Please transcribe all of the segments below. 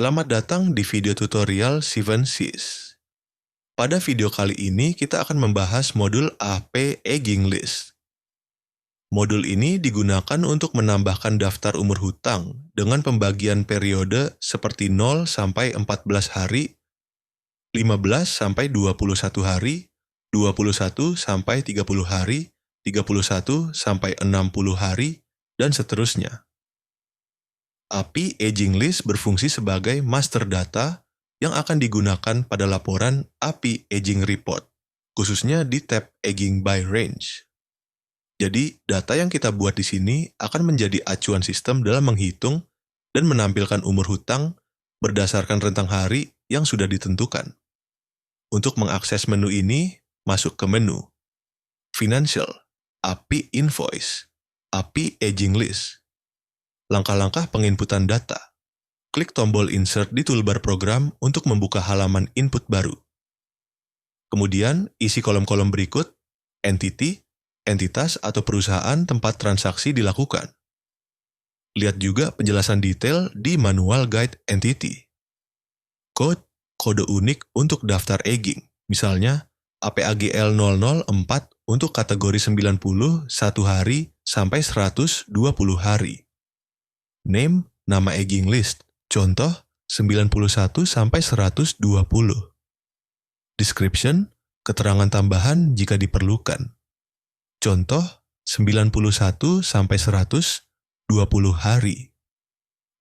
Selamat datang di video tutorial 7sys. Pada video kali ini kita akan membahas modul AP Aging List. Modul ini digunakan untuk menambahkan daftar umur hutang dengan pembagian periode seperti 0 sampai 14 hari, 15 sampai 21 hari, 21 sampai 30 hari, 31 sampai 60 hari, dan seterusnya. API Aging List berfungsi sebagai master data yang akan digunakan pada laporan API Aging Report, khususnya di tab Aging by Range. Jadi, data yang kita buat di sini akan menjadi acuan sistem dalam menghitung dan menampilkan umur hutang berdasarkan rentang hari yang sudah ditentukan. Untuk mengakses menu ini, masuk ke menu Financial, API Invoice, API Aging List. Langkah-langkah penginputan data. Klik tombol Insert di toolbar program untuk membuka halaman input baru. Kemudian, isi kolom-kolom berikut, entity, entitas atau perusahaan tempat transaksi dilakukan. Lihat juga penjelasan detail di Manual Guide Entity. Kode unik untuk daftar aging, misalnya APAGL 004 untuk kategori 90, 1 hari sampai 120 hari. Name, nama aging list, contoh 91 sampai 120. Description, keterangan tambahan jika diperlukan. Contoh 91 sampai 120 hari.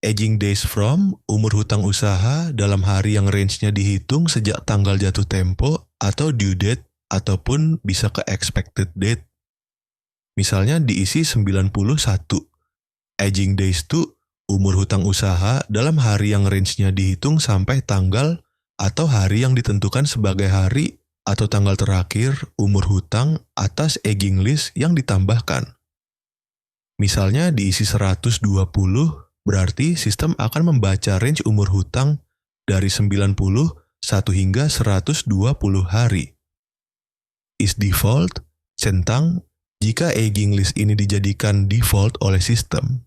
Aging days from, umur hutang usaha dalam hari yang range-nya dihitung sejak tanggal jatuh tempo atau due date ataupun bisa ke expected date. Misalnya diisi 91. Aging days to, umur hutang usaha dalam hari yang range-nya dihitung sampai tanggal atau hari yang ditentukan sebagai hari atau tanggal terakhir umur hutang atas aging list yang ditambahkan. Misalnya diisi 120, berarti sistem akan membaca range umur hutang dari 90, 1 hingga 120 hari. Is default, centang, jika aging list ini dijadikan default oleh sistem.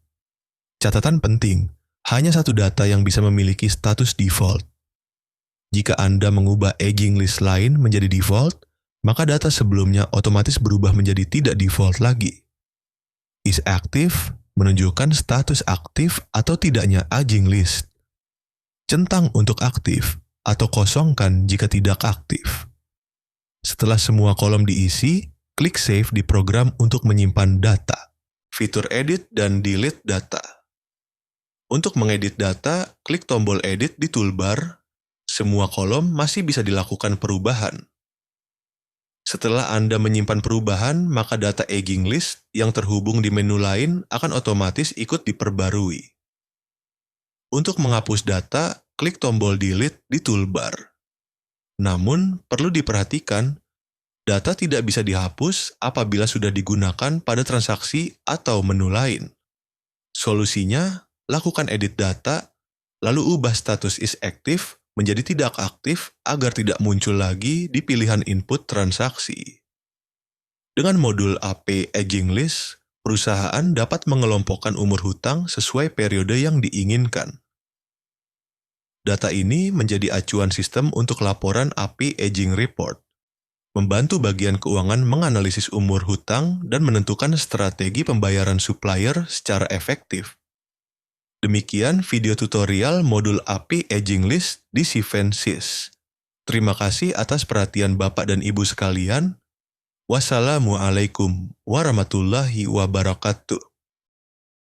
Catatan penting, hanya satu data yang bisa memiliki status default. Jika Anda mengubah aging list lain menjadi default, maka data sebelumnya otomatis berubah menjadi tidak default lagi. Is active menunjukkan status aktif atau tidaknya aging list. Centang untuk aktif atau kosongkan jika tidak aktif. Setelah semua kolom diisi, klik Save di program untuk menyimpan data. Fitur Edit dan Delete Data. Untuk mengedit data, klik tombol Edit di toolbar. Semua kolom masih bisa dilakukan perubahan. Setelah Anda menyimpan perubahan, maka data aging list yang terhubung di menu lain akan otomatis ikut diperbarui. Untuk menghapus data, klik tombol Delete di toolbar. Namun, perlu diperhatikan, data tidak bisa dihapus apabila sudah digunakan pada transaksi atau menu lain. Solusinya, lakukan edit data, lalu ubah status is active menjadi tidak aktif agar tidak muncul lagi di pilihan input transaksi. Dengan modul AP Aging List, perusahaan dapat mengelompokkan umur hutang sesuai periode yang diinginkan. Data ini menjadi acuan sistem untuk laporan API Aging Report, membantu bagian keuangan menganalisis umur hutang dan menentukan strategi pembayaran supplier secara efektif. Demikian video tutorial modul API Aging List di 7sys. Terima kasih atas perhatian Bapak dan Ibu sekalian. Wassalamualaikum warahmatullahi wabarakatuh.